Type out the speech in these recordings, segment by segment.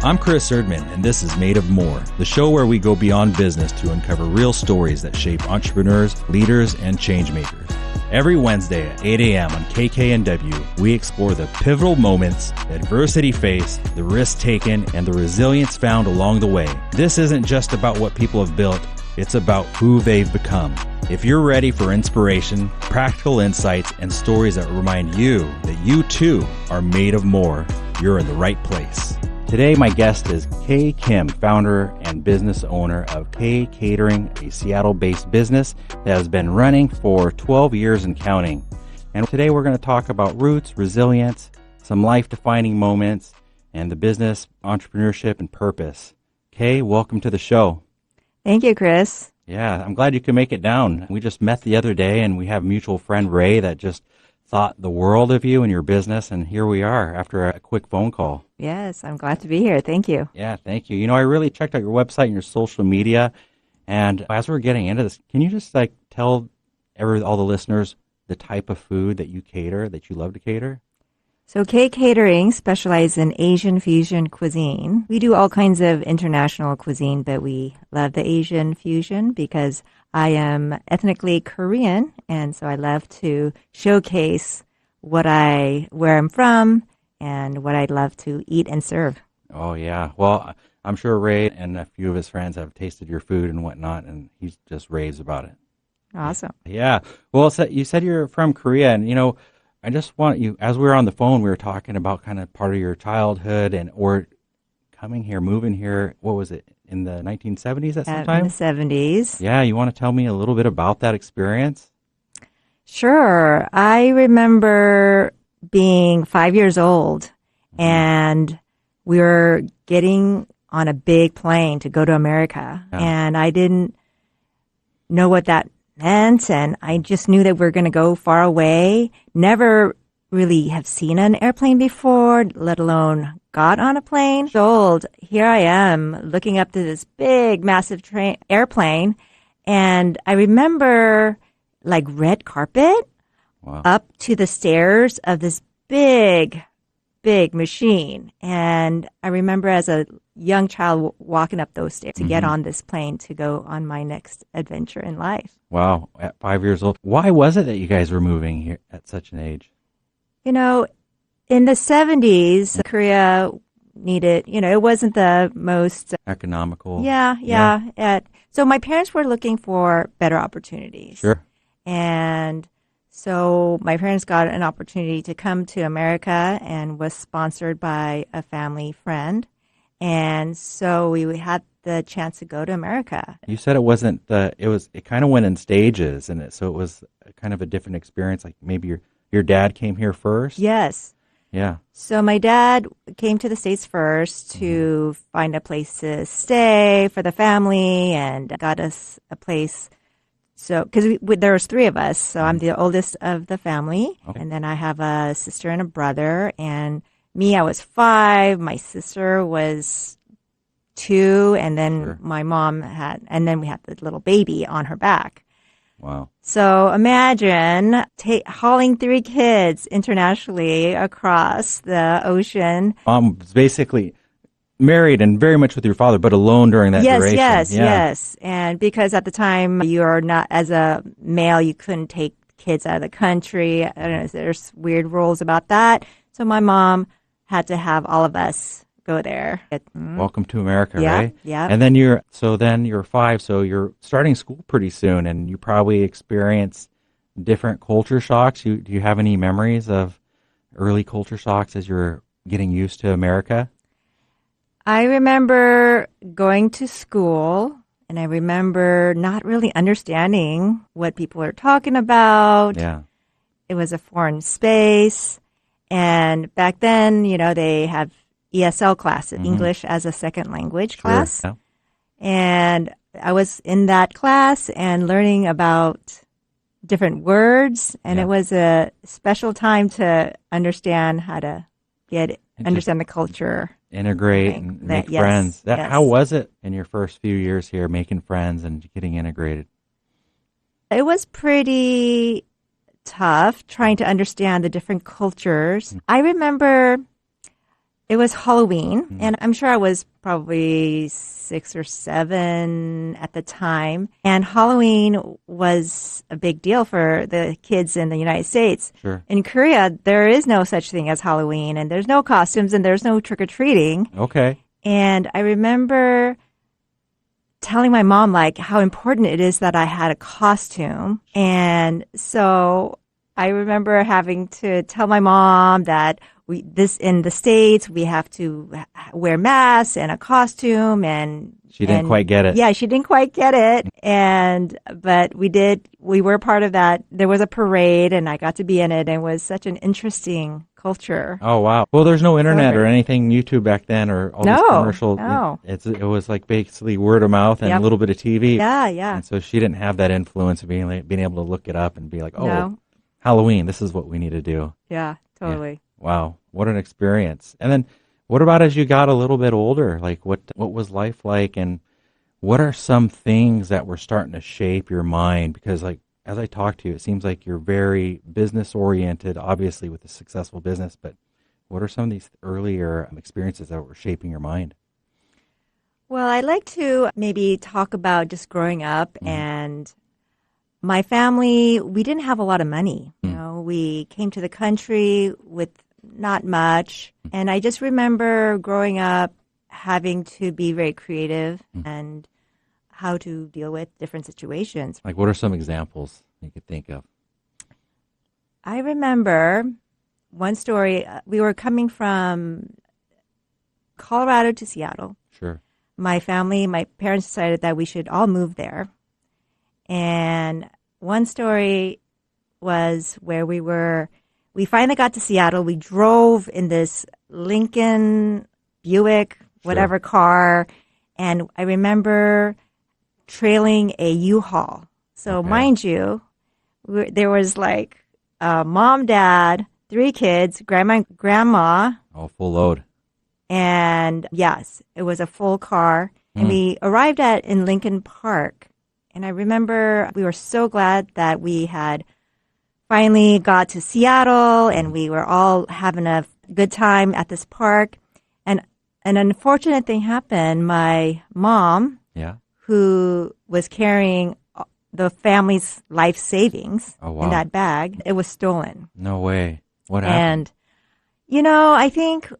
I'm Chris Erdmann, and this is Made of More, the show where we go beyond business to uncover real stories that shape entrepreneurs, leaders, and change makers. Every Wednesday at 8 a.m. on KKNW, we explore the pivotal moments, the adversity faced, the risks taken, and the resilience found along the way. This isn't just about what people have built, it's about who they've become. If you're ready for inspiration, practical insights, and stories that remind you that you too are made of more, you're in the right place. Today, my guest is Kay Kim, founder and business owner of K Catering, a Seattle-based business that has been running for 12 years and counting. And today we're going to talk about roots, resilience, some life-defining moments, and the business, entrepreneurship, and purpose. Kay, welcome to the show. Thank you, Chris. Yeah, I'm glad you could make it down. We just met the other day, and we have a mutual friend, Ray, that just thought the world of you and your business, and here we are after a quick phone call. Yes, I'm glad to be here. Thank you. Yeah, thank you. You know, I really checked out your website and your social media, and as we're getting into this, can you just tell all the listeners the type of food that you cater, that you love to cater? So K Catering specializes in Asian fusion cuisine. We do all kinds of international cuisine, but we love the Asian fusion because I am ethnically Korean, and so I love to showcase where I'm from and what I'd love to eat and serve. Oh, yeah. Well, I'm sure Ray and a few of his friends have tasted your food and whatnot, and he's just raves about it. Awesome. Yeah. Well, so you said you're from Korea, and, you know, I just want you, as we were on the phone, we were talking about kind of part of your childhood or coming here, moving here, what was it, in the 1970s at some time? In the 70s. Yeah, you want to tell me a little bit about that experience? Sure. I remember being 5 years old, and we were getting on a big plane to go to America, and I didn't know what that meant, and I just knew that we were going to go far away. Never really have seen an airplane before, let alone got on a plane. Old, here I am looking up to this big, massive airplane, and I remember red carpet up to the stairs of this big machine. And I remember as a young child walking up those stairs to get on this plane to go on my next adventure in life. Wow, at 5 years old. Why was it that you guys were moving here at such an age? You know, in the 70s, Korea needed, it wasn't the most economical. Yeah. So my parents were looking for better opportunities. Sure. And so my parents got an opportunity to come to America and was sponsored by a family friend. And so we had the chance to go to America. You said it kind of went in stages, and so it was kind of a different experience. Like maybe your dad came here first? Yes. Yeah. So my dad came to the States first to find a place to stay for the family and got us a place. So, because there was three of us, so I'm the oldest of the family, and then I have a sister and a brother, and me, I was 5, my sister was 2, and then my mom and then we had the little baby on her back. Wow. So imagine hauling 3 kids internationally across the ocean. Mom was basically married and very much with your father, but alone during that duration. Yes. And because at the time you're not, as a male, you couldn't take kids out of the country. I don't know, there's weird rules about that. So my mom had to have all of us go there. Welcome to America, right? Yeah. And then you're 5, so you're starting school pretty soon, and you probably experience different culture shocks. Do you have any memories of early culture shocks as you're getting used to America? I remember going to school, and I remember not really understanding what people were talking about. Yeah. It was a foreign space. And back then, they have ESL classes, English as a second language class. Yeah. And I was in that class and learning about different words. And it was a special time to understand how to understand the culture. Integrate and make friends. How was it in your first few years here, making friends and getting integrated? It was pretty tough trying to understand the different cultures. I remember It was Halloween, and I'm sure I was probably 6 or 7 at the time. And Halloween was a big deal for the kids in the United States. Sure. In Korea, there is no such thing as Halloween, and there's no costumes, and there's no trick-or-treating. Okay. And I remember telling my mom, like, how important it is that I had a costume. And so I remember having to tell my mom that in the States, we have to wear masks and a costume, and she didn't quite get it. Yeah, she didn't quite get it. But we were part of that. There was a parade and I got to be in it, and it was such an interesting culture. Oh, wow. Well, there's no internet or anything YouTube back then, or all these commercials. No. It was like basically word of mouth and a little bit of TV. Yeah, yeah. And so she didn't have that influence of being able to look it up and be like, oh, No. Halloween, this is what we need to do. Yeah, totally. Yeah. Wow, what an experience. And then what about as you got a little bit older? Like what was life like, and what are some things that were starting to shape your mind? Because like as I talk to you, it seems like you're very business oriented, obviously with a successful business, but what are some of these earlier experiences that were shaping your mind? Well, I'd like to maybe talk about just growing up and my family. We didn't have a lot of money. You know, we came to the country with not much. And I just remember growing up having to be very creative and how to deal with different situations. Like what are some examples you could think of? I remember one story. We were coming from Colorado to Seattle. Sure. My parents decided that we should all move there. And one story was where we finally got to Seattle. We drove in this Lincoln Buick, whatever car. And I remember trailing a U-Haul. So mind you, there was like mom, dad, 3 kids, grandma, Oh, full load. And yes, it was a full car. And we arrived in Lincoln Park. And I remember we were so glad that we had finally got to Seattle and we were all having a good time at this park. And an unfortunate thing happened. My mom, who was carrying the family's life savings in that bag, it was stolen. No way. What happened? And, you know, I think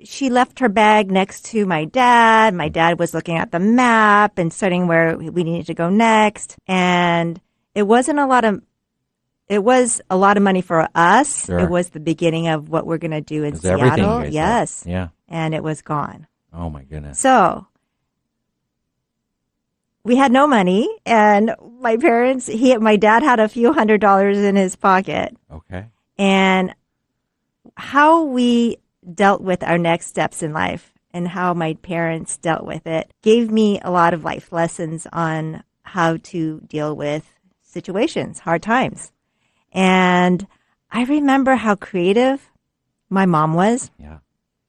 she left her bag next to my dad. My dad was looking at the map and studying where we needed to go next. And it was a lot of money for us. Sure. It was the beginning of what we're going to do in Seattle. Everything you guys yes. did. Yeah. And it was gone. Oh my goodness. So we had no money, and my dad had a few $100s in his pocket. Okay. And how we dealt with our next steps in life and how my parents dealt with it gave me a lot of life lessons on how to deal with situations, hard times. And I remember how creative my mom was. Yeah.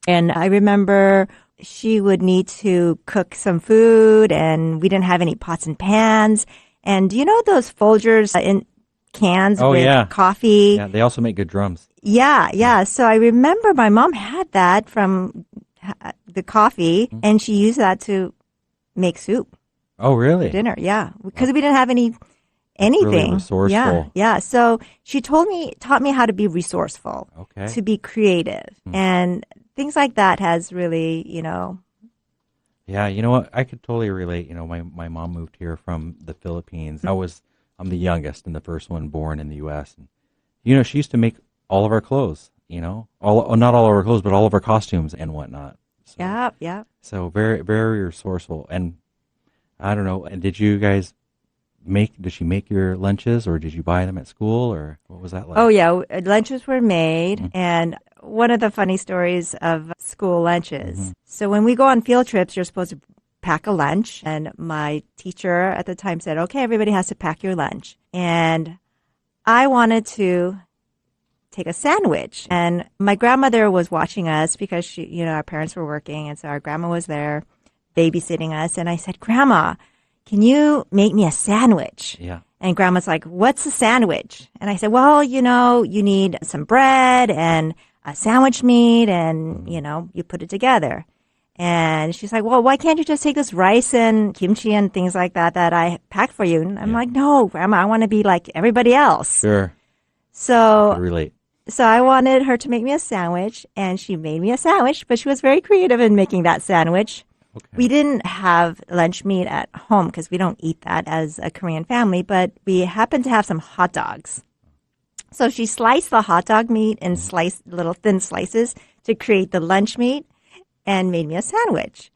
And I remember she would need to cook some food and we didn't have any pots and pans. And do you know those Folgers in cans with coffee? Yeah, they also make good drums. Yeah. So I remember my mom had that from the coffee, and she used that to make soup. Oh, really? For dinner, yeah. Because we didn't have anything. Really resourceful. Yeah. So she taught me how to be resourceful, to be creative, and things like that has really, Yeah, you know what? I could totally relate. My mom moved here from the Philippines. I'm the youngest and the first one born in the U.S. And, she used to make all of our clothes, not all of our clothes, but all of our costumes and whatnot. So, yeah. So very, very resourceful. And I don't know, and did you guys did she make your lunches, or did you buy them at school, or what was that like? Oh, yeah. Lunches were made. And one of the funny stories of school lunches. So when we go on field trips, you're supposed to pack a lunch. And my teacher at the time said, okay, everybody has to pack your lunch. And I wanted to take a sandwich. And my grandmother was watching us because our parents were working. And so our grandma was there babysitting us. And I said, Grandma, can you make me a sandwich? Yeah. And Grandma's like, what's a sandwich? And I said, well, you need some bread and a sandwich meat and, you know, you put it together. And she's like, well, why can't you just take this rice and kimchi and things like that I packed for you? And I'm like, no, Grandma, I want to be like everybody else. Sure. So I relate. So I wanted her to make me a sandwich, and she made me a sandwich, but she was very creative in making that sandwich. Okay. We didn't have lunch meat at home because we don't eat that as a Korean family, but we happened to have some hot dogs. So she sliced the hot dog meat in little thin slices to create the lunch meat and made me a sandwich.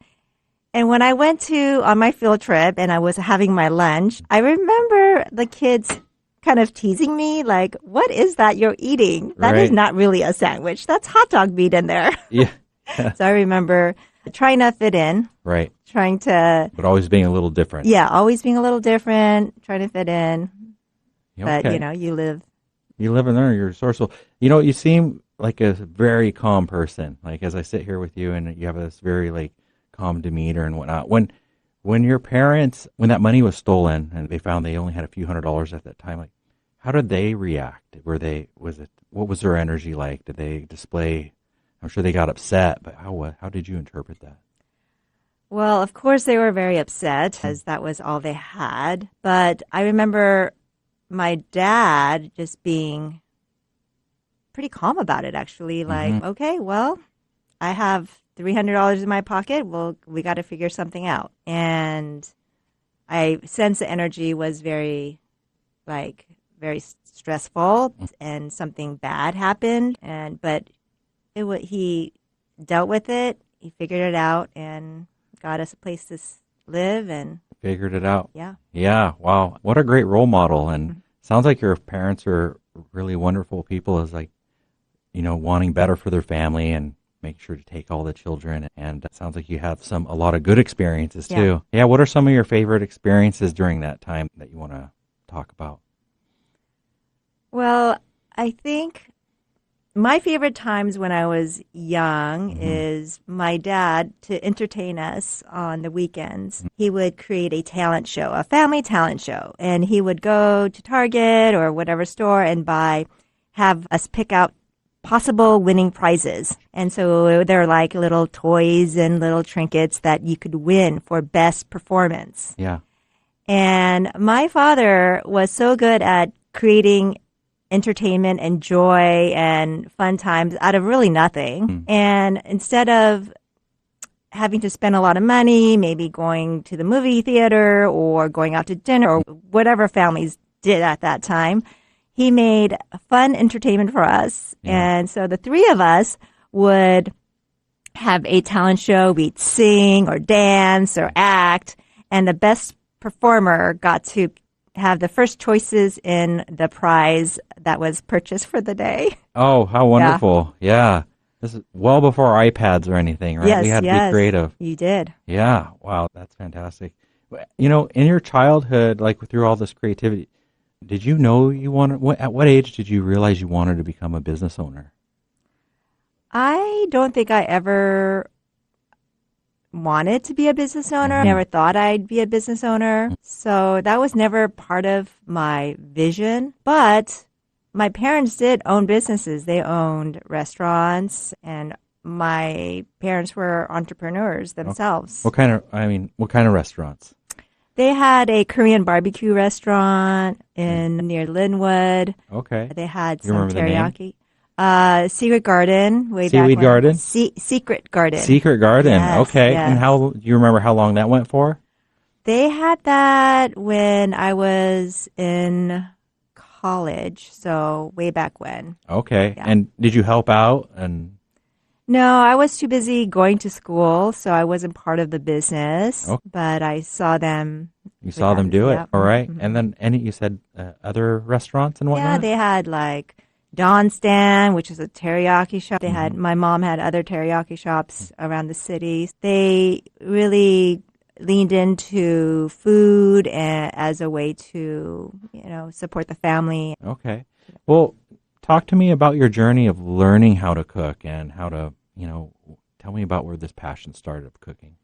And when I went on my field trip and I was having my lunch, I remember the kids kind of teasing me, like, what is that you're eating? That is not really a sandwich. That's hot dog meat in there. Yeah. So I remember trying to fit in. Right. But always being a little different. Yeah, always being a little different, trying to fit in. Okay. But, you know, you live and learn. You're resourceful. You know, you seem like a very calm person. Like, as I sit here with you and you have this very, like, calm demeanor and whatnot. When your parents, when that money was stolen and they found they only had a few $100s at that time, like, how did they react? What was their energy like? Did they display, I'm sure they got upset, but how did you interpret that? Well, of course they were very upset because that was all they had. But I remember my dad just being pretty calm about it, actually. Like, okay, well, I have $300 in my pocket. Well, we got to figure something out. And I sense the energy was very stressful, and something bad happened. But he dealt with it. He figured it out and got us a place to live and figured it out. Yeah. Yeah. Wow. What a great role model. And sounds like your parents are really wonderful people, as like, you know, wanting better for their family and make sure to take all the children. And it sounds like you have a lot of good experiences too. Yeah. What are some of your favorite experiences during that time that you want to talk about? Well, I think my favorite times when I was young is my dad, to entertain us on the weekends. He would create a talent show, a family talent show, and he would go to Target or whatever store and have us pick out possible winning prizes. And so they're like little toys and little trinkets that you could win for best performance. Yeah. And my father was so good at creating entertainment and joy and fun times out of really nothing. And instead of having to spend a lot of money, maybe going to the movie theater or going out to dinner or whatever families did at that time, he made fun entertainment for us. Yeah. And so the three of us would have a talent show. We'd sing or dance or act, and the best performer got to have the first choices in the prize that was purchased for the day. Oh, how wonderful. Yeah. This is well before iPads or anything, right? Yes, we had to be creative. You did. Yeah. Wow. That's fantastic. You know, in your childhood, like through all this creativity, did you know at what age did you realize you wanted to become a business owner? I don't think I ever wanted to be a business owner. I never thought I'd be a business owner. So that was never part of my vision. But my parents did own businesses. They owned restaurants, and my parents were entrepreneurs themselves. What kind of restaurants? They had a Korean barbecue restaurant near Linwood. Okay. They had some teriyaki. Secret Garden, way back when. Garden? Secret Garden. Secret Garden, yes, okay. Yes. And do you remember how long that went for? They had that when I was in college, so way back when. Okay. Yeah. And did you help out? No, I was too busy going to school, so I wasn't part of the business. Okay. But I saw them. You saw them do it, all right. And then you said other restaurants and whatnot? Yeah, they had like Don Stan, which is a teriyaki shop. My mom had other teriyaki shops around the city. They really leaned into food as a way to, support the family. Okay. Well, talk to me about your journey of learning how to cook and how to, tell me about where this passion started of cooking.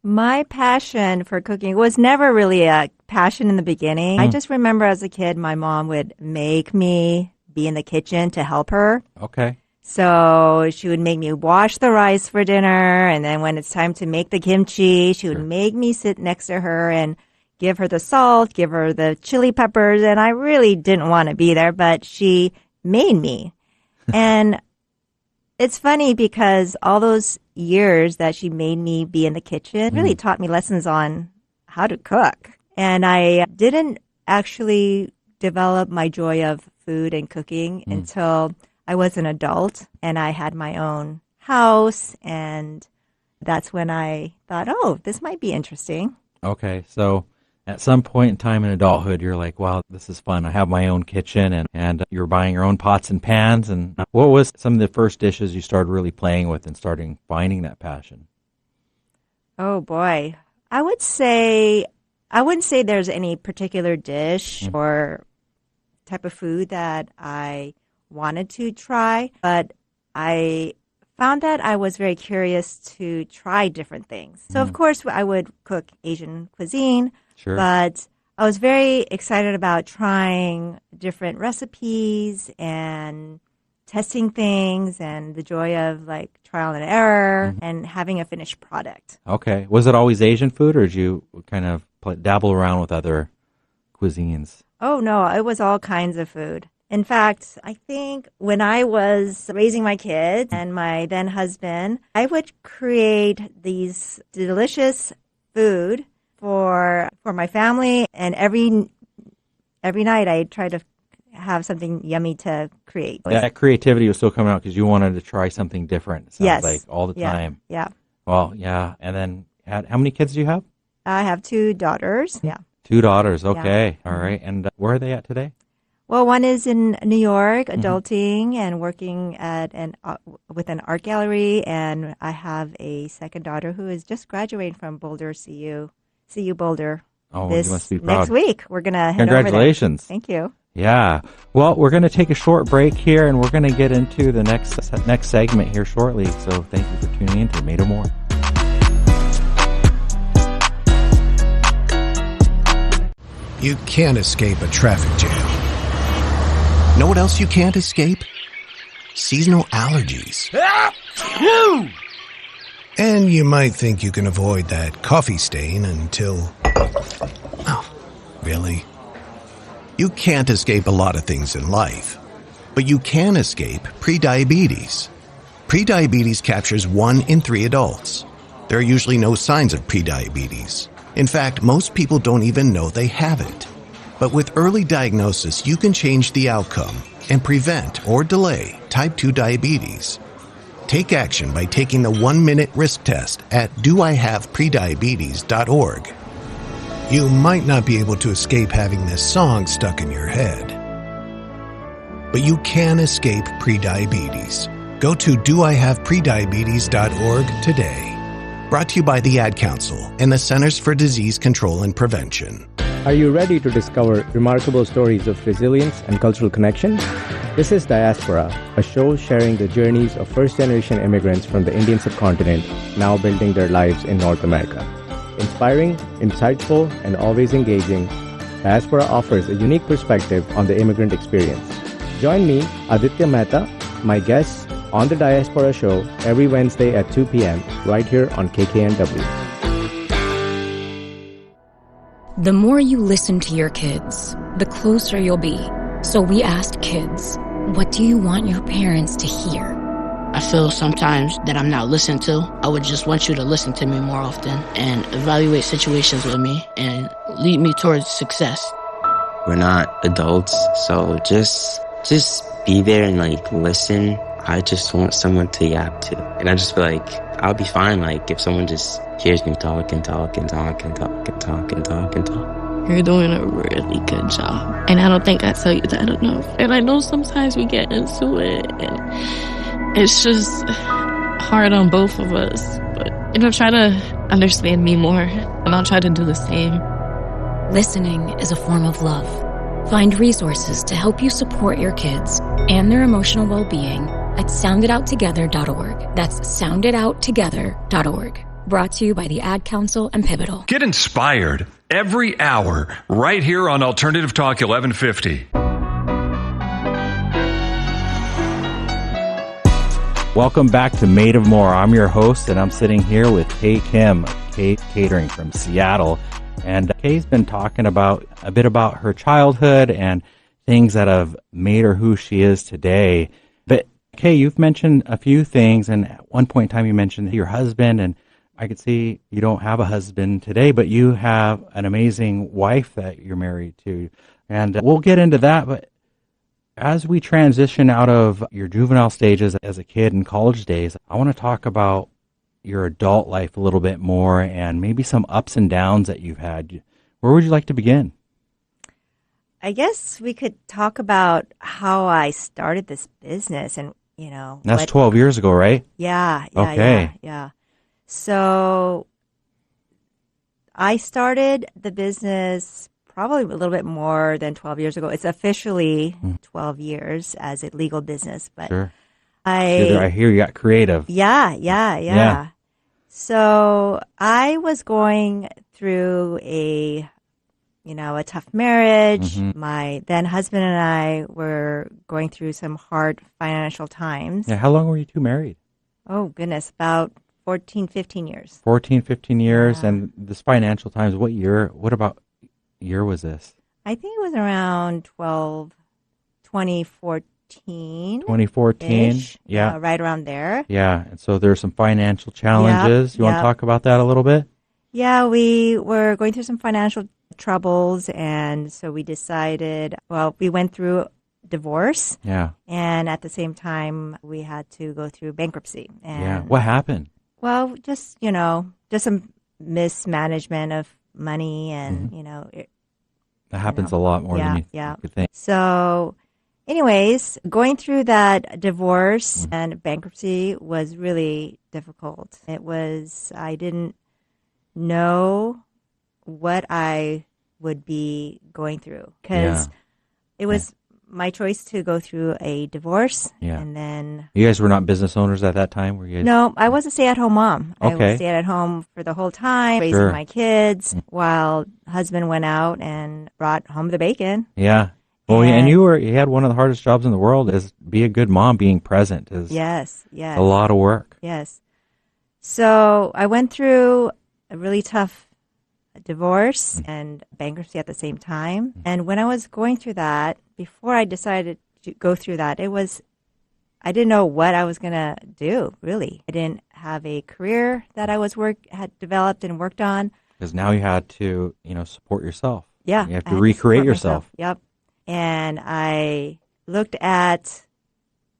My passion for cooking was never really a passion in the beginning. I just remember as a kid, my mom would make me be in the kitchen to help her. Okay. So she would make me wash the rice for dinner. And then when it's time to make the kimchi, she would make me sit next to her and give her the salt, give her the chili peppers. And I really didn't want to be there, but she made me. And it's funny because all those years that she made me be in the kitchen really taught me lessons on how to cook. And I didn't actually develop my joy of food and cooking until I was an adult and I had my own house. And that's when I thought, oh, this might be interesting. Okay, so at some point in time in adulthood, you're like, wow, this is fun. I have my own kitchen, and you're buying your own pots and pans. And what was some of the first dishes you started really playing with and starting finding that passion? Oh, boy. I wouldn't say there's any particular dish or type of food that I wanted to try, but I found that I was very curious to try different things. So, of course, I would cook Asian cuisine. Sure. But I was very excited about trying different recipes and testing things and the joy of like trial and error and having a finished product. Okay. Was it always Asian food, or did you kind of dabble around with other cuisines? Oh, no, it was all kinds of food. In fact, I think when I was raising my kids and my then husband, I would create these delicious food for my family, and every night I tried to have something yummy to create. That creativity was still coming out because you wanted to try something different. It sounds like all the time. Yeah. Well, yeah. And then how many kids do you have? I have 2 daughters. Yeah. 2 daughters. Okay. Yeah. All right. And where are they at today? Well, one is in New York, adulting and working at with an art gallery, and I have a second daughter who is just graduating from Boulder CU Boulder. Oh, you must be proud. Next week. We're going to head Congratulations. over there. Thank you. Yeah. Well, we're going to take a short break here, and we're going to get into the next segment here shortly. So thank you for tuning in to Made of More. You can't escape a traffic jam. Know what else you can't escape? Seasonal allergies. And you might think you can avoid that coffee stain until... Oh, really? You can't escape a lot of things in life, but you can escape prediabetes. Prediabetes captures 1 in 3 adults. There are usually no signs of prediabetes. In fact, most people don't even know they have it. But with early diagnosis, you can change the outcome and prevent or delay type 2 diabetes. Take action by taking the 1-minute risk test at doihaveprediabetes.org. You might not be able to escape having this song stuck in your head, but you can escape prediabetes. Go to doihaveprediabetes.org today. Brought to you by the Ad Council and the Centers for Disease Control and Prevention. Are you ready to discover remarkable stories of resilience and cultural connection? This is Diaspora, a show sharing the journeys of first-generation immigrants from the Indian subcontinent now building their lives in North America. Inspiring, insightful, and always engaging, Diaspora offers a unique perspective on the immigrant experience. Join me, Aditya Mehta, my guests, on the Diaspora Show every Wednesday at 2 p.m. right here on KKNW. The more you listen to your kids, the closer you'll be. So we asked kids, what do you want your parents to hear? I feel sometimes that I'm not listened to. I would just want you to listen to me more often and evaluate situations with me and lead me towards success. We're not adults, so just be there and listen. I just want someone to yap to. And I just feel like I'll be fine if someone just hears me talk and talk and talk and talk and talk and talk and talk. You're doing a really good job. And I don't think I tell you that enough. And I know sometimes we get into it and it's just hard on both of us. But, try to understand me more and I'll try to do the same. Listening is a form of love. Find resources to help you support your kids and their emotional well-being at sounditouttogether.org. That's sounditouttogether.org. Brought to you by the Ad Council and Pivotal. Get inspired every hour right here on Alternative Talk 1150. Welcome back to Made of More. I'm your host, and I'm sitting here with K Catering from Seattle. And Kay's been talking a bit about her childhood and things that have made her who she is today. But Kay, you've mentioned a few things, and at one point in time you mentioned your husband, and I could see you don't have a husband today, but you have an amazing wife that you're married to. And we'll get into that, but as we transition out of your juvenile stages as a kid and college days, I want to talk about your adult life a little bit more and maybe some ups and downs that you've had. Where would you like to begin? I guess we could talk about how I started this business and, That's 12 years ago, right? Yeah. Okay. Yeah. So I started the business probably a little bit more than 12 years ago. It's officially 12 years as a legal business, but sure. I hear you got creative. Yeah. So I was going through a tough marriage. Mm-hmm. My then husband and I were going through some hard financial times. Yeah. How long were you two married? Oh, goodness, about 14, 15 years. 14, 15 years. Yeah. And this financial times, what year was this? I think it was around 2014. 2014. Yeah. Right around there. Yeah. And so there's some financial challenges. You want to talk about that a little bit? Yeah, we were going through some financial troubles, and so we decided, we went through divorce. Yeah. And at the same time, we had to go through bankruptcy. And What happened? Well, just some mismanagement of money and, that happens a lot more than you could think. So anyways, going through that divorce and bankruptcy was really difficult. I didn't know what I would be going through because it was my choice to go through a divorce. Yeah. And then You guys were not business owners at that time, were you guys? No, I was a stay-at-home mom. Okay. I was staying at home for the whole time, raising my kids, while husband went out and brought home the bacon. Yeah. Well, and you had one of the hardest jobs in the world is be a good mom. Being present is yes, a lot of work. Yes. So I went through a really tough divorce and bankruptcy at the same time. And when I was going through that, before I decided to go through that, I didn't know what I was going to do, really. I didn't have a career that I had developed and worked on. Because now you had to, support yourself. Yeah. You have to recreate yourself. Yep. And I looked at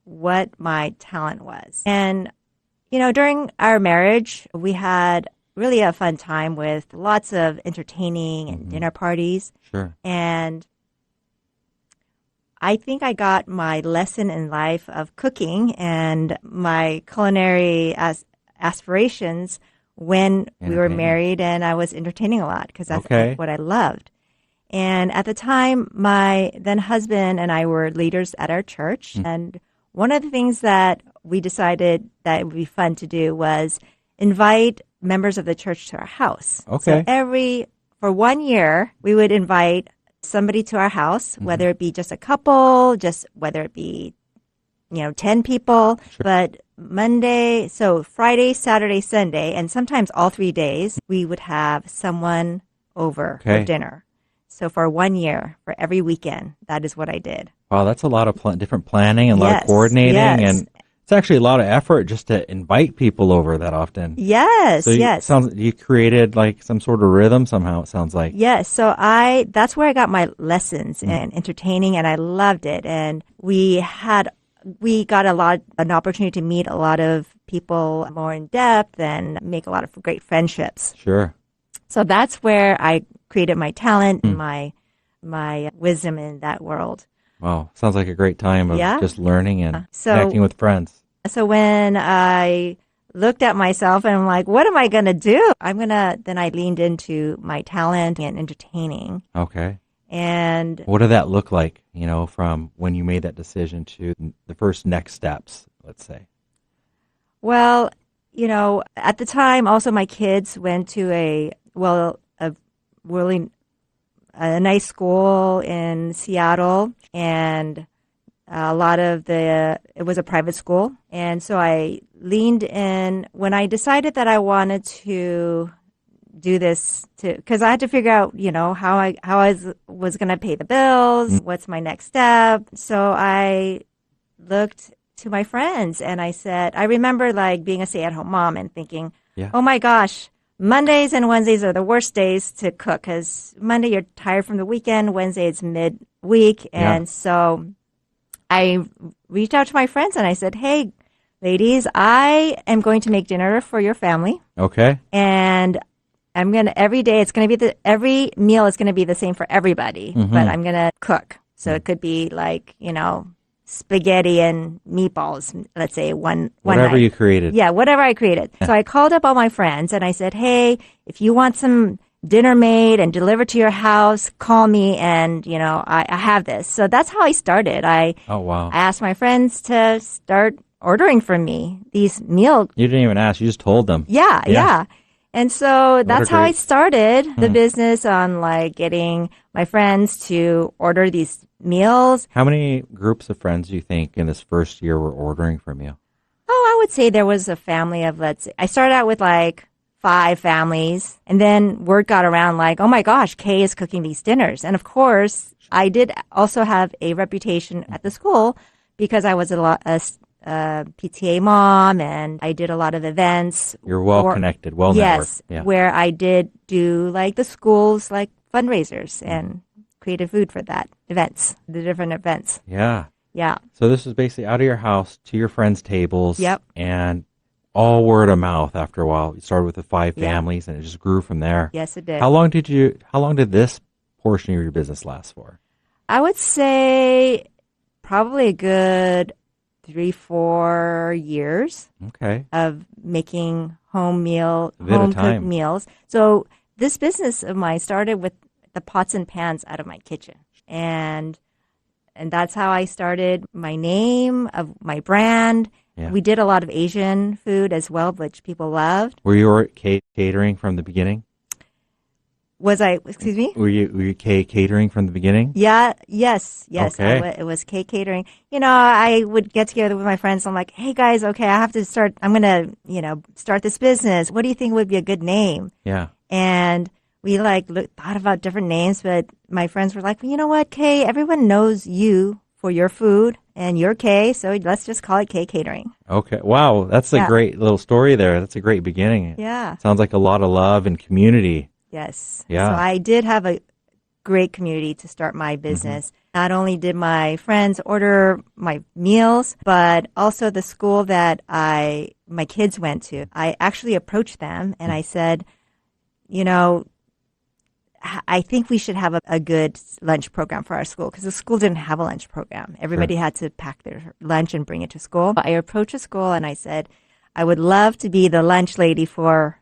what my talent was. And, during our marriage, we had really a fun time with lots of entertaining and dinner parties. Sure. And I think I got my lesson in life of cooking and my culinary aspirations when we were married and I was entertaining a lot because that's what I loved. And at the time, my then husband and I were leaders at our church. And one of the things that we decided that it would be fun to do was invite members of the church to our house. Okay. So for 1 year, we would invite somebody to our house, whether it be just a couple, whether it be, 10 people, but Friday, Saturday, Sunday, and sometimes all 3 days, we would have someone over for dinner. So for 1 year, for every weekend, that is what I did. Wow, that's a lot of different planning and a lot of coordinating. And it's actually a lot of effort just to invite people over that often. Yes, You created like some sort of rhythm somehow, it sounds like. Yes, so that's where I got my lessons in entertaining, and I loved it. And we got an opportunity to meet a lot of people more in depth and make a lot of great friendships. Sure. So that's where I created my talent and my wisdom in that world. Wow, sounds like a great time of just learning and connecting with friends. So when I looked at myself and I'm like, what am I going to do? Then I leaned into my talent and entertaining. Okay. And what did that look like, from when you made that decision to the first next steps, let's say? Well, at the time, also my kids went to a really a nice school in Seattle, and a lot of it was a private school. And so I leaned in when I decided that I wanted to do this because I had to figure out, how I was going to pay the bills, what's my next step. So I looked to my friends and I said, I remember like being a stay-at-home mom and thinking, oh my gosh, Mondays and Wednesdays are the worst days to cook because Monday you're tired from the weekend, Wednesday it's midweek. And so I reached out to my friends and I said, hey, ladies, I am going to make dinner for your family. Okay. And I'm going to, every day, every meal is going to be the same for everybody, but I'm going to cook. So it could be like, spaghetti and meatballs, let's say one Whatever night. You created. Yeah, whatever I created. So I called up all my friends and I said, hey, if you want some dinner made and delivered to your house, call me and, I have this. So that's how I started. Oh, wow. I asked my friends to start ordering from me these meals. You didn't even ask. You just told them. Yeah. And so that's how I started the business on like getting my friends to order these meals. How many groups of friends do you think in this first year were ordering from you? Oh, I would say there was a family of, I started out with like 5 families and then word got around like, oh my gosh, Kay is cooking these dinners. And of course, I did also have a reputation at the school because I was a PTA mom and I did a lot of events. You're well connected, well networked. Yes, where I did do like the schools like fundraisers and created food for that events, the different events. Yeah. Yeah. So this was basically out of your house to your friends' tables. Yep. And all word of mouth after a while. You started with the 5 families and it just grew from there. Yes, it did. How long did this portion of your business last for? I would say probably a good 3-4 years. Okay. Of making home cooked meals. So this business of mine started with the pots and pans out of my kitchen. And that's how I started my name of my brand. Yeah. We did a lot of Asian food as well, which people loved. Were you K Catering from the beginning? Excuse me? Were you K Catering from the beginning? Yeah, yes. Okay. It was K Catering. I would get together with my friends. I'm like, hey guys, okay, I'm going to, start this business. What do you think would be a good name? Yeah. And we thought about different names, but my friends were like, well, you know what, Kay, everyone knows you for your food and you're Kay, so let's just call it K Catering. Okay. Wow. That's a great little story there. That's a great beginning. Yeah. Sounds like a lot of love and community. Yes. Yeah. So I did have a great community to start my business. Not only did my friends order my meals, but also the school that my kids went to. I actually approached them and I said, I think we should have a good lunch program for our school because the school didn't have a lunch program. Everybody had to pack their lunch and bring it to school. I approached the school and I said, I would love to be the lunch lady for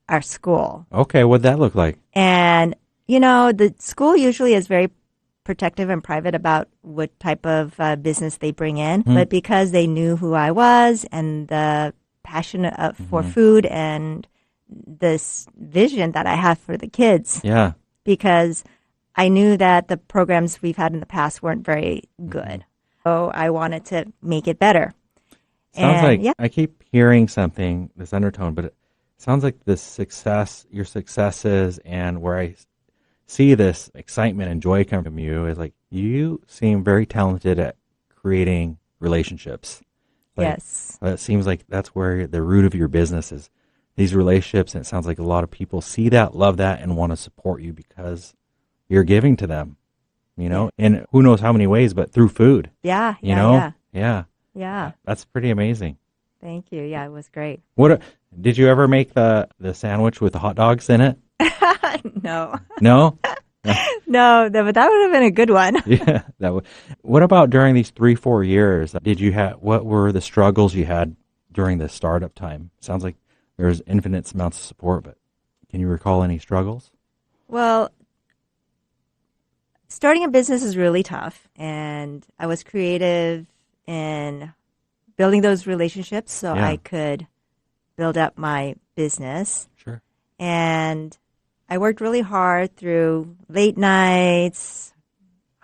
our school. Okay, what'd that look like? And, the school usually is very protective and private about what type of business they bring in. But because they knew who I was and the passion for food and this vision that I have for the kids. Yeah. Because I knew that the programs we've had in the past weren't very good. So I wanted to make it better. Sounds I keep hearing something, this undertone, but it sounds like your successes and where I see this excitement and joy come from you is like you seem very talented at creating relationships. Yes. It seems like that's where the root of your business is. These relationships, and it sounds like a lot of people see that, love that, and want to support you because you're giving to them, in who knows how many ways, but through food. Yeah, Yeah. That's pretty amazing. Thank you. Yeah, it was great. Did you ever make the sandwich with the hot dogs in it? No. No? No, but that would have been a good one. Yeah. What about during these 3-4 years? What were the struggles you had during the startup time? Sounds like there's infinite amounts of support, but can you recall any struggles? Well, starting a business is really tough, and I was creative in building those relationships so I could build up my business. Sure. And I worked really hard through late nights,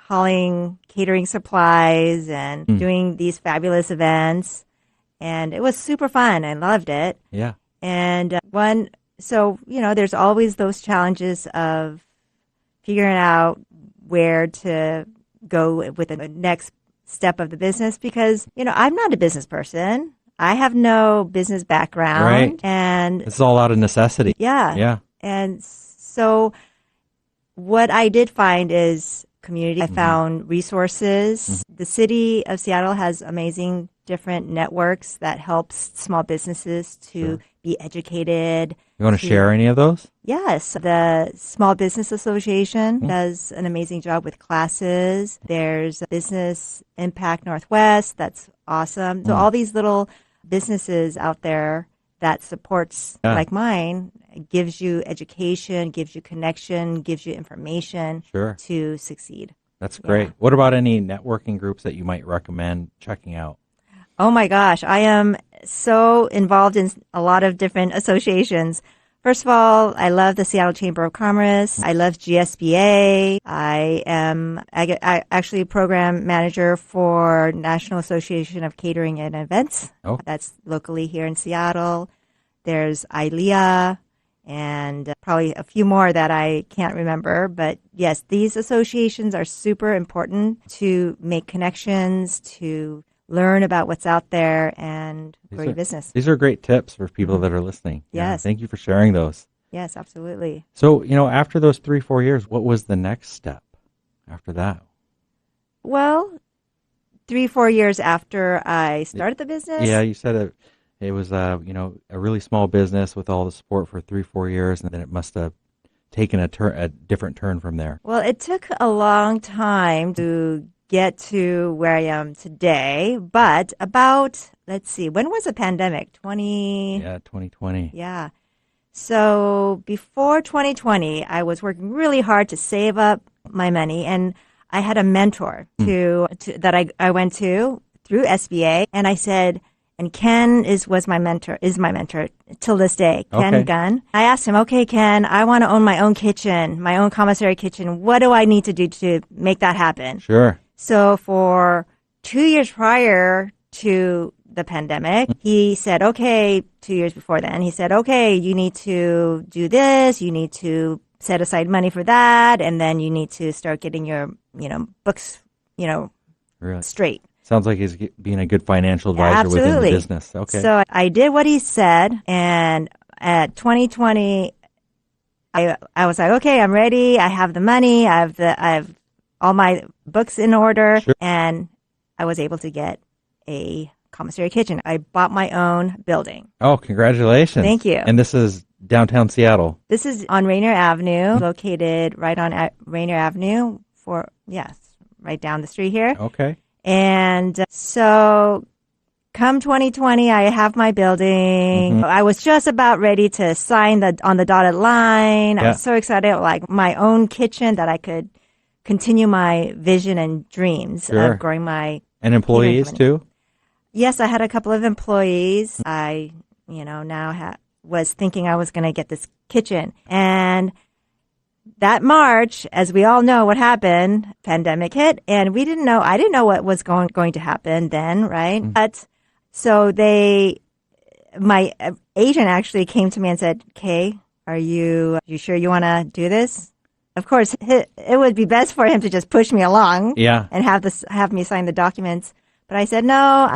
hauling catering supplies and doing these fabulous events. And it was super fun. I loved it. Yeah. And there's always those challenges of figuring out where to go with the next step of the business because, I'm not a business person. I have no business background. Right. And it's all out of necessity. Yeah. Yeah. And so what I did find is community. I found resources. The city of Seattle has amazing different networks that helps small businesses to be educated. You want to share any of those? Yes. The Small Business Association does an amazing job with classes. There's Business Impact Northwest. That's awesome. So all these little businesses out there that supports like mine gives you education, gives you connection, gives you information to succeed. That's great. What about any networking groups that you might recommend checking out? Oh my gosh, I am so involved in a lot of different associations. First of all, I love the Seattle Chamber of Commerce. I love GSBA. I am actually program manager for National Association of Catering and Events. Oh. That's locally here in Seattle. There's ILEA and probably a few more that I can't remember. But yes, these associations are super important to make connections, to learn about what's out there and grow your business. These are great tips for people that are listening. Yes. Yeah, thank you for sharing those. Yes, absolutely. So, after those 3-4 years, what was the next step after that? Well, 3-4 years after I started the business. Yeah, you said it was, a really small business with all the support for 3-4 years, and then it must have taken a different turn from there. Well, it took a long time to get to where I am today, but let's see, when was the pandemic? 2020. Yeah. So before 2020, I was working really hard to save up my money, and I had a mentor that I went to through SBA, and I said, and Ken is my mentor till this day, Ken Gunn. I asked him, okay, Ken, I want to own my own kitchen, my own commissary kitchen. What do I need to do to make that happen? Sure. So for 2 years prior to the pandemic, he said, okay, 2 years before then, he said, okay, you need to do this, you need to set aside money for that, and then you need to start getting your, books, really? Straight. Sounds like he's being a good financial advisor within the business. Okay. So I did what he said, and at 2020, I was like, okay, I'm ready. I have the money. I have all my books in order, and I was able to get a commissary kitchen. I bought my own building. Oh, congratulations. Thank you. And this is downtown Seattle. This is on Rainier Avenue, located right on Rainier Avenue right down the street here. Okay. And so come 2020, I have my building. I was just about ready to sign on the dotted line. I was so excited, like my own kitchen that I could continue my vision and dreams of growing my... And employees too? Yes, I had a couple of employees. I, now was thinking I was going to get this kitchen. And that March, as we all know what happened, pandemic hit, and I didn't know what was going to happen then, right? But so my agent actually came to me and said, Kay, are you sure you want to do this? Of course, it would be best for him to just push me along and have me sign the documents. But I said, no,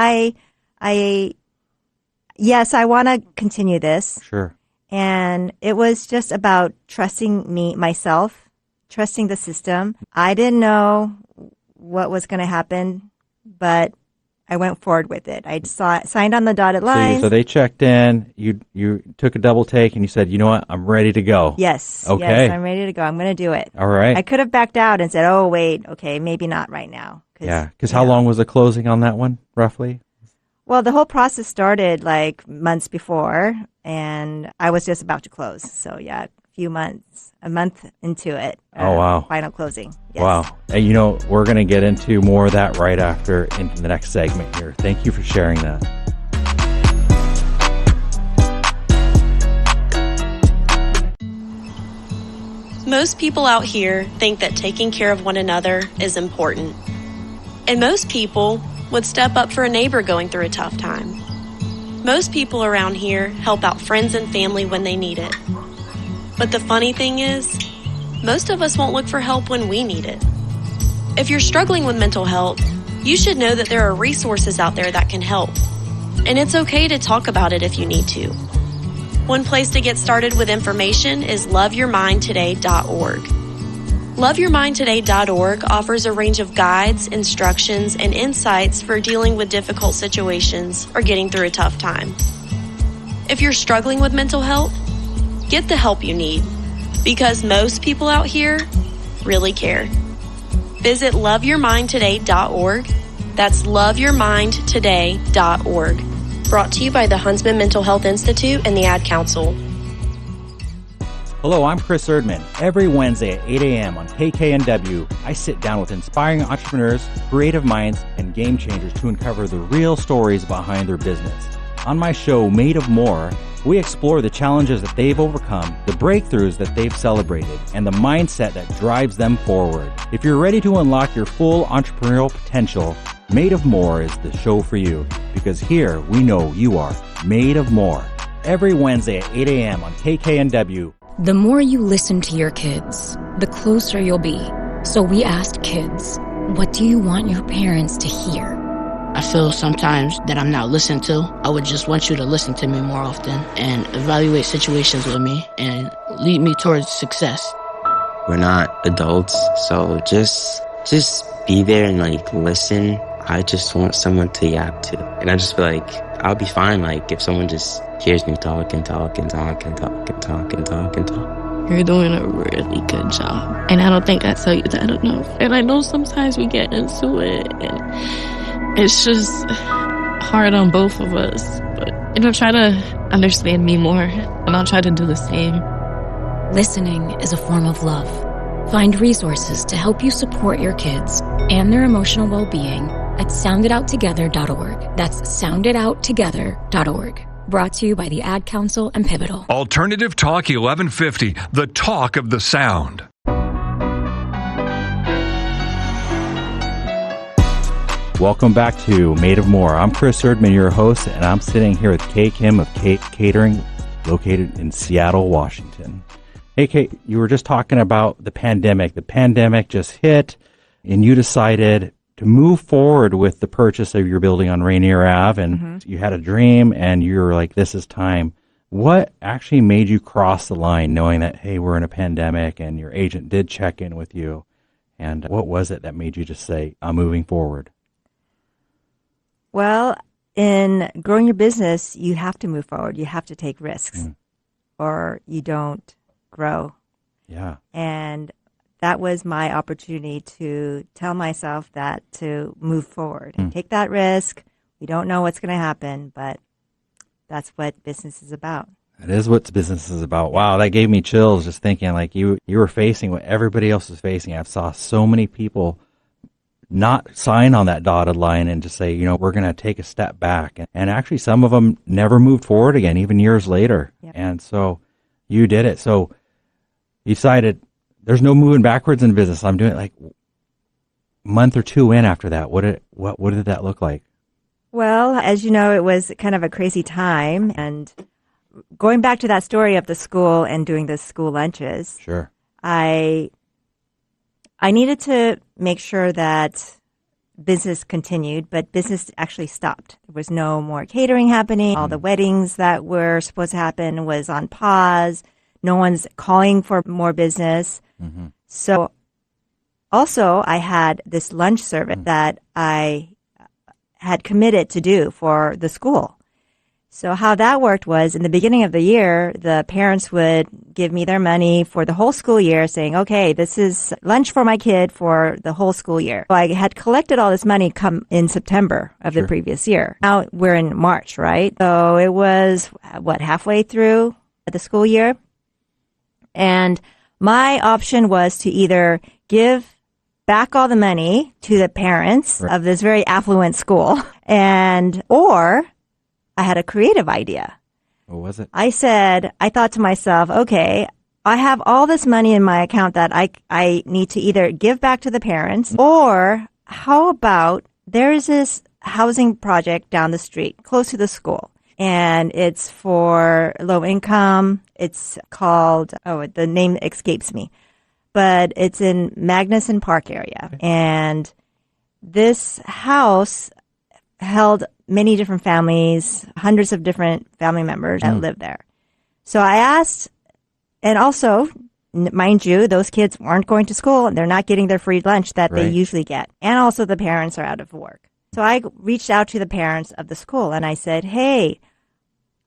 yes, I want to continue this. Sure. And it was just about trusting myself, trusting the system. I didn't know what was going to happen, but I went forward with it. I signed on the dotted line. So they checked in. You took a double take and you said, you know what? I'm ready to go. Yes. Okay. Yes, I'm ready to go. I'm going to do it. All right. I could have backed out and said, oh, wait, okay, maybe not right now. Because how long was the closing on that one, roughly? Well, the whole process started like months before, and I was just about to close. So, a month into it. Oh, wow. Final closing. Yes. Wow. And, we're going to get into more of that right after into the next segment here. Thank you for sharing that. Most people out here think that taking care of one another is important. And most people would step up for a neighbor going through a tough time. Most people around here help out friends and family when they need it. But the funny thing is, most of us won't look for help when we need it. If you're struggling with mental health, you should know that there are resources out there that can help. And it's okay to talk about it if you need to. One place to get started with information is loveyourmindtoday.org. Loveyourmindtoday.org offers a range of guides, instructions, and insights for dealing with difficult situations or getting through a tough time. If you're struggling with mental health, get the help you need, because most people out here really care. Visit loveyourmindtoday.org. That's loveyourmindtoday.org. Brought to you by the Huntsman Mental Health Institute and the Ad Council. Hello, I'm Chris Erdmann. Every Wednesday at 8 a.m. on KKNW, I sit down with inspiring entrepreneurs, creative minds, and game changers to uncover the real stories behind their business. On my show, Made of More, we explore the challenges that they've overcome, the breakthroughs that they've celebrated, and the mindset that drives them forward. If you're ready to unlock your full entrepreneurial potential, Made of More is the show for you, because here we know you are made of more. Every Wednesday at 8 a.m. on KKNW. The more you listen to your kids, the closer you'll be. So we asked kids, what do you want your parents to hear? I feel sometimes that I'm not listened to. I would just want you to listen to me more often and evaluate situations with me and lead me towards success. We're not adults, so just be there and listen. I just want someone to yap to. And I just feel like I'll be fine if someone just hears me talk and talk and talk and talk and talk and talk and talk. You're doing a really good job. And I don't think I tell you that enough. And I know sometimes we get into it and it's just hard on both of us. But, try to understand me more and I'll try to do the same. Listening is a form of love. Find resources to help you support your kids and their emotional well-being at sounditouttogether.org. That's sounditouttogether.org. Brought to you by the Ad Council and Pivotal. Alternative Talk 1150, the talk of the sound. Welcome back to Made of More. I'm Chris Erdmann, your host, and I'm sitting here with K Kim of K Catering, located in Seattle, Washington. Hey, Kate, you were just talking about the pandemic. The pandemic just hit, and you decided to move forward with the purchase of your building on Rainier Ave, and you had a dream, and you were like, this is time. What actually made you cross the line, knowing that, hey, we're in a pandemic, and your agent did check in with you? And what was it that made you just say, I'm moving forward? Well, in growing your business, you have to move forward. You have to take risks, or you don't grow. Yeah. And that was my opportunity to tell myself that to move forward and take that risk. We don't know what's going to happen, but that's what business is about. That is what business is about. Wow, that gave me chills just thinking you were facing what everybody else is facing. I've saw so many people not sign on that dotted line and just say, we're going to take a step back. And actually some of them never moved forward again, even years later. Yep. And so you did it. So you decided there's no moving backwards in business. I'm doing it a month or two in after that. What did that look like? Well, as you know, it was kind of a crazy time. And going back to that story of the school and doing the school lunches. Sure. I needed to make sure that business continued, but business actually stopped. There was no more catering happening. All the weddings that were supposed to happen was on pause. No one's calling for more business. So also I had this lunch service that I had committed to do for the school. So how that worked was in the beginning of the year, the parents would give me their money for the whole school year saying, okay, this is lunch for my kid for the whole school year. So I had collected all this money come in September of the previous year. Now we're in March, right? So it was, halfway through the school year. And my option was to either give back all the money to the parents of this very affluent school or I had a creative idea. What was it? I thought to myself, okay, I have all this money in my account that I need to either give back to the parents, or how about there's this housing project down the street close to the school, and it's for low income. It's called, the name escapes me, but it's in Magnuson Park area. And this house held many different families, hundreds of different family members that live there. So I asked, and also, mind you, those kids aren't going to school and they're not getting their free lunch that they usually get. And also the parents are out of work. So I reached out to the parents of the school and I said, hey,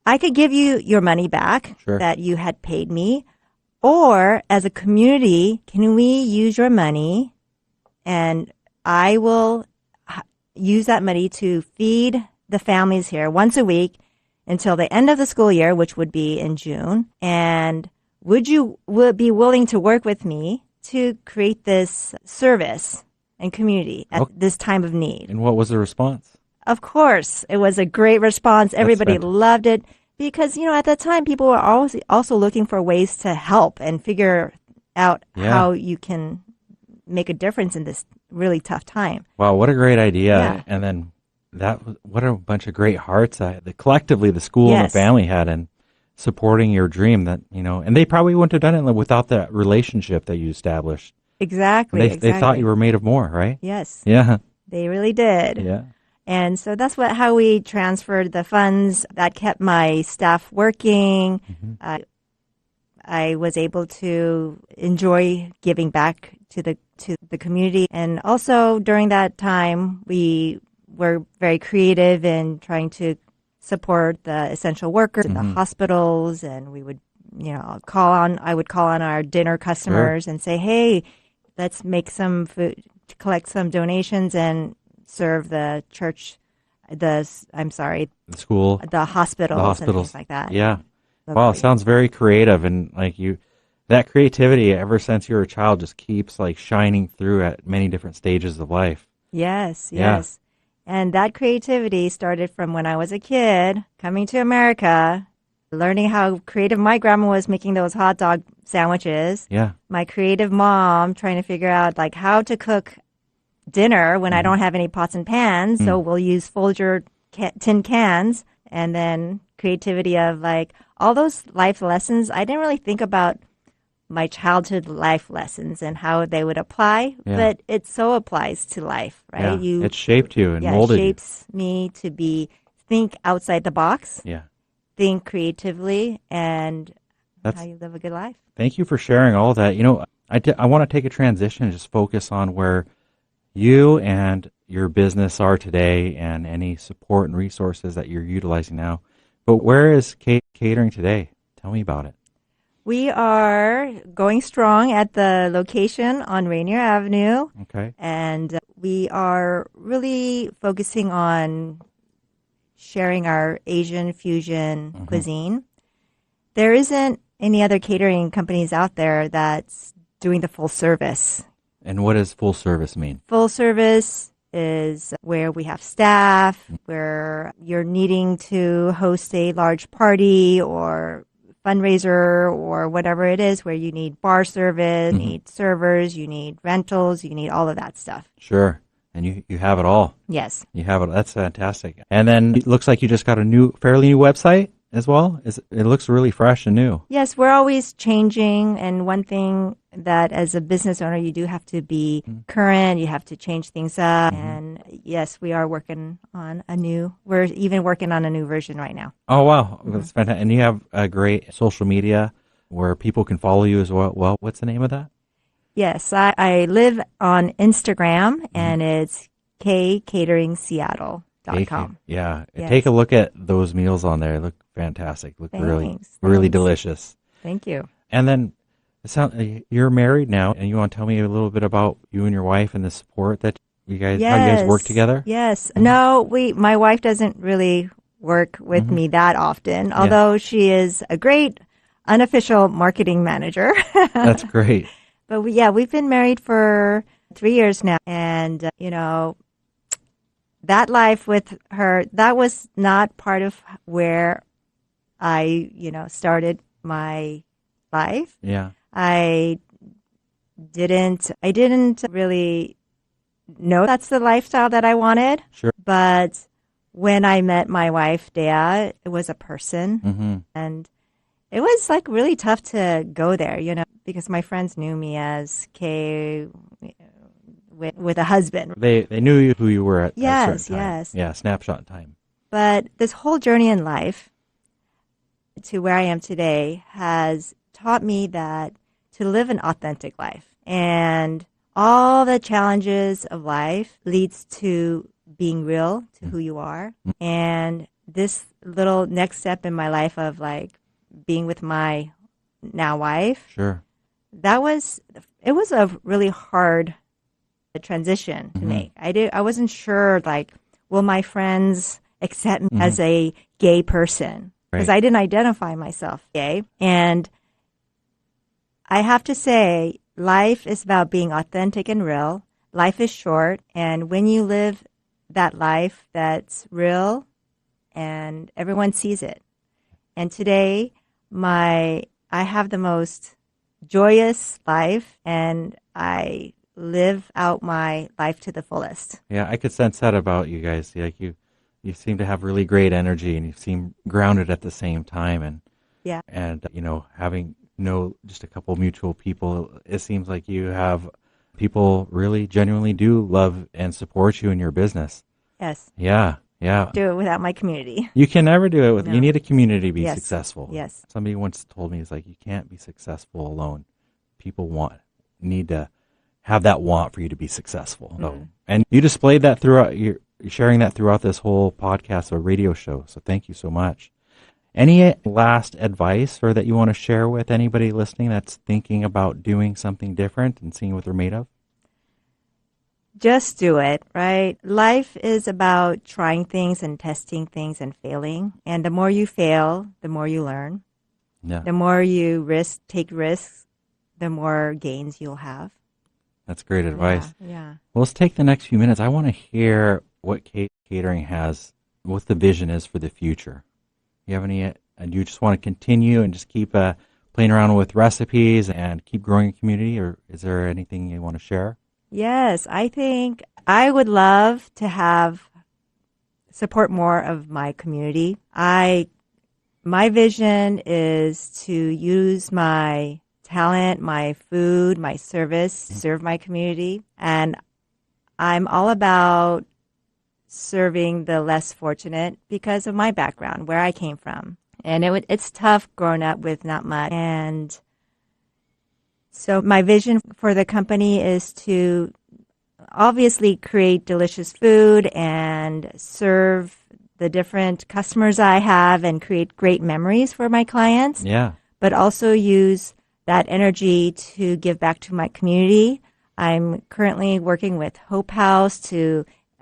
I could give you your money back that you had paid me, or as a community, can we use your money and I will use that money to feed the families here once a week until the end of the school year, which would be in June. And would you be willing to work with me to create this service and community at this time of need? And what was the response? Of course, it was a great response. Everybody loved it because, at that time, people were always also looking for ways to help and figure out how you can make a difference in this really tough time. Wow, what a great idea. Yeah. And then what a bunch of great hearts collectively the school and the family had in supporting your dream and they probably wouldn't have done it without that relationship that you established. Exactly. They thought you were made of more, right? Yes. Yeah. They really did. Yeah. And so that's how we transferred the funds. That kept my staff working. Mm-hmm. I was able to enjoy giving back to the community. And also during that time, we were very creative in trying to support the essential workers in the hospitals. And we would, I would call on our dinner customers and say, hey, let's make some food, collect some donations and serve the church, the school, the hospitals and things like that. Yeah. Wow, it sounds very creative, and that creativity ever since you were a child just keeps shining through at many different stages of life. Yes. And that creativity started from when I was a kid, coming to America, learning how creative my grandma was making those hot dog sandwiches. Yeah. My creative mom trying to figure out how to cook dinner when I don't have any pots and pans, so we'll use Folger tin cans, and then creativity of all those life lessons. I didn't really think about my childhood life lessons and how they would apply, but it so applies to life, right? Yeah. It shaped you and molded you. It shapes me to think outside the box, think creatively, and how you live a good life. Thank you for sharing all that. I want to take a transition and just focus on where you and your business are today and any support and resources that you're utilizing now. But where is K Catering today? Tell me about it. We are going strong at the location on Rainier Avenue. Okay. And we are really focusing on sharing our Asian fusion cuisine. There isn't any other catering companies out there that's doing the full service. And what does full service mean? Full service is where we have staff, where you're needing to host a large party or fundraiser or whatever it is, where you need bar service, you need servers, you need rentals, you need all of that stuff. Sure. And you have it all. Yes. You have it. That's fantastic. And then it looks like you just got a fairly new website as well. It looks really fresh and new. Yes, we're always changing. And one thing that as a business owner, you do have to be current. You have to change things up. And yes, we are working on we're even working on a new version right now. Oh, wow. That's fantastic. And you have a great social media where people can follow you as well. Well, what's the name of that? Yes, I live on Instagram, and it's kcateringseattle.com. Yeah. Yes. Take a look at those meals on there. They look fantastic. Look really delicious. Thank you. And then you're married now, and you want to tell me a little bit about you and your wife and the support that how you guys work together? Yes. No, my wife doesn't really work with me that often, although she is a great unofficial marketing manager. That's great. But we've been married for 3 years now, and that life with her, that was not part of where I, started my life. Yeah. I didn't really know that's the lifestyle that I wanted. Sure. But when I met my wife, Dea, it was a person. Mm-hmm. And it was like really tough to go there, because my friends knew me as K with a husband. They knew who you were at a certain time. Yes. Yeah, snapshot in time. But this whole journey in life to where I am today has taught me that to live an authentic life. And all the challenges of life leads to being real to who you are. And this little next step in my life of like being with my now wife. Sure. It was a really hard transition to make. I wasn't sure, like, will my friends accept me as a gay person? Because I didn't identify myself gay. And I have to say, life is about being authentic and real. Life is short. And when you live that life that's real and everyone sees it. And today, I have the most joyous life, and I live out my life to the fullest. Yeah, I could sense that about you guys. Like you seem to have really great energy, and you seem grounded at the same time. And having just a couple mutual people, it seems like you have people really genuinely do love and support you in your business. Yes. Yeah. Do it without my community. You can never do it No. You need a community to be Yes. successful. Yes. Somebody once told me, it's like, you can't be successful alone. People need to have that want for you to be successful. So, and you displayed that throughout, you're sharing that throughout this whole podcast or radio show. So thank you so much. Any last advice or that you want to share with anybody listening that's thinking about doing something different and seeing what they're made of? Just do it, right? Life is about trying things and testing things and failing. And the more you fail, the more you learn. Yeah. The more you take risks, the more gains you'll have. That's great advice. Yeah. Well, let's take the next few minutes. I want to hear what K Catering has, what the vision is for the future. You have any, and you just want to continue and just keep playing around with recipes and keep growing a community, or is there anything you want to share? Yes, I think I would love to support more of my community. My vision is to use my talent, my food, my service to serve my community. And I'm all about serving the less fortunate because of my background, where I came from. And it's tough growing up with not much. And so my vision for the company is to obviously create delicious food and serve the different customers I have and create great memories for my clients. Yeah. But also use that energy to give back to my community. I'm currently working with Hope House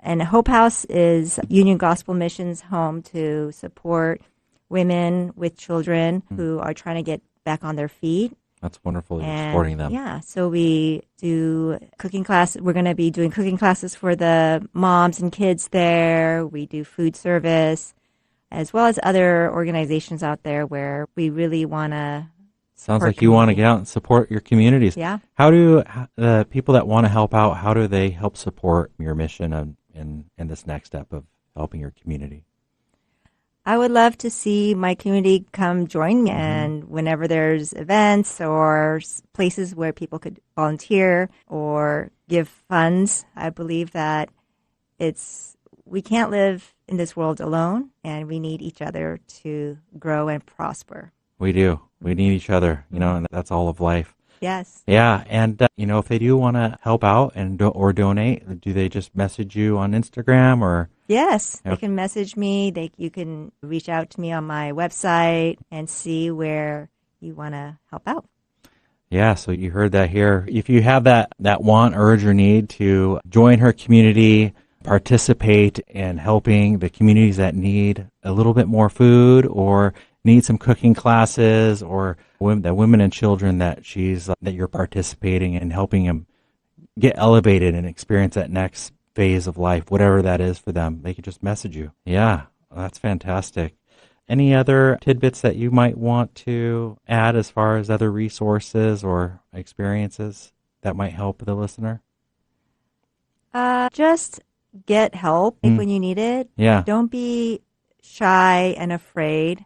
and Hope House is Union Gospel Mission's home to support women with children who are trying to get back on their feet. That's wonderful. You're supporting them. Yeah, so we do cooking classes. We're going to be doing cooking classes for the moms and kids there. We do food service, as well as other organizations out there where we really want to. Sounds like you want to get out and support your communities. Yeah. How do the people that want to help out, how do they help support your mission in this next step of helping your community? I would love to see my community come join me, and whenever there's events or places where people could volunteer or give funds, I believe that we can't live in this world alone, and we need each other to grow and prosper. We do. We need each other, and that's all of life. Yes. Yeah, and if they do want to help out or donate, do they just message you on Instagram or? Yes, they can message me. You can reach out to me on my website and see where you want to help out. Yeah, so you heard that here. If you have that want, urge, or need to join her community, participate in helping the communities that need a little bit more food or need some cooking classes, or the women and children that you're participating in, helping them get elevated and experience that next phase of life, whatever that is for them, they could just message you. Yeah, that's fantastic. Any other tidbits that you might want to add as far as other resources or experiences that might help the listener? Just get help when you need it. Yeah. Don't be shy and afraid.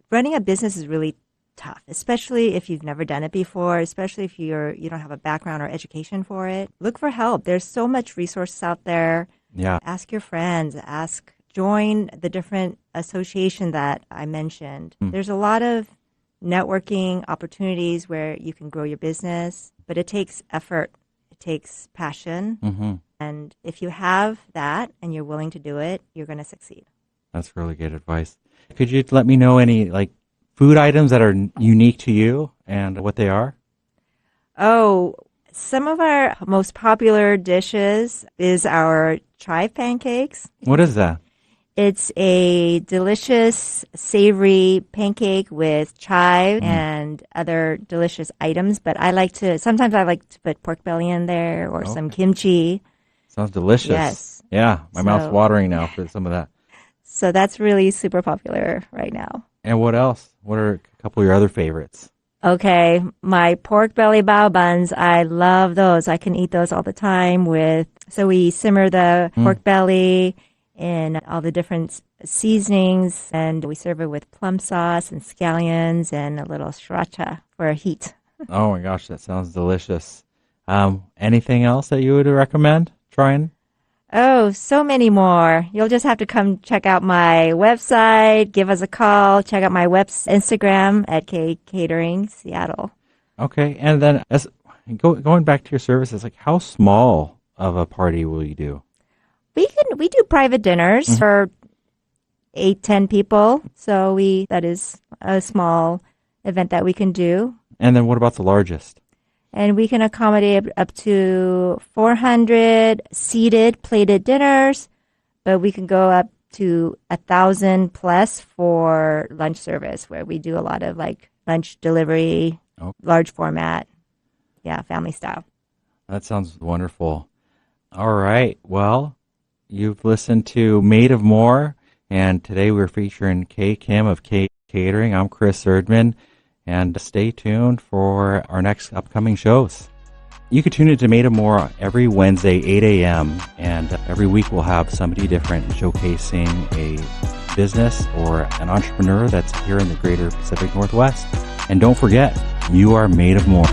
Running a business is really tough, especially if you've never done it before, especially if you don't have a background or education for it. Look for help. There's so much resources out there. Yeah. Ask your friends. Join the different association that I mentioned. There's a lot of networking opportunities where you can grow your business, but it takes effort. It takes passion. Mm-hmm. And if you have that and you're willing to do it, you're going to succeed. That's really good advice. Could you let me know any food items that are unique to you and what they are? Oh, some of our most popular dishes is our chive pancakes. What is that? It's a delicious, savory pancake with chive and other delicious items. But sometimes I like to put pork belly in there or some kimchi. Sounds delicious. Yes. Yeah, my mouth's watering now for some of that. So that's really super popular right now. And what else? What are a couple of your other favorites? Okay, my pork belly bao buns, I love those. I can eat those all the time so we simmer the pork belly in all the different seasonings, and we serve it with plum sauce and scallions and a little sriracha for heat. Oh my gosh, that sounds delicious. Anything else that you would recommend trying? Oh, so many more. You'll just have to come check out my website, give us a call, check out my Instagram at K Catering, Seattle. Okay, and then going back to your services, how small of a party will you do? We do private dinners for 8-10 people. So that is a small event that we can do. And then what about the largest? And we can accommodate up to 400 seated plated dinners, but we can go up to 1,000 plus for lunch service, where we do a lot of lunch delivery, large format, family style. That sounds wonderful. All right. Well, you've listened to Made of More, and today we're featuring Kay Kim of K Catering. I'm Chris Erdmann, and stay tuned for our next upcoming shows. You can tune into Made of More every Wednesday, 8 a.m., and every week we'll have somebody different showcasing a business or an entrepreneur that's here in the greater Pacific Northwest. And don't forget, you are made of more.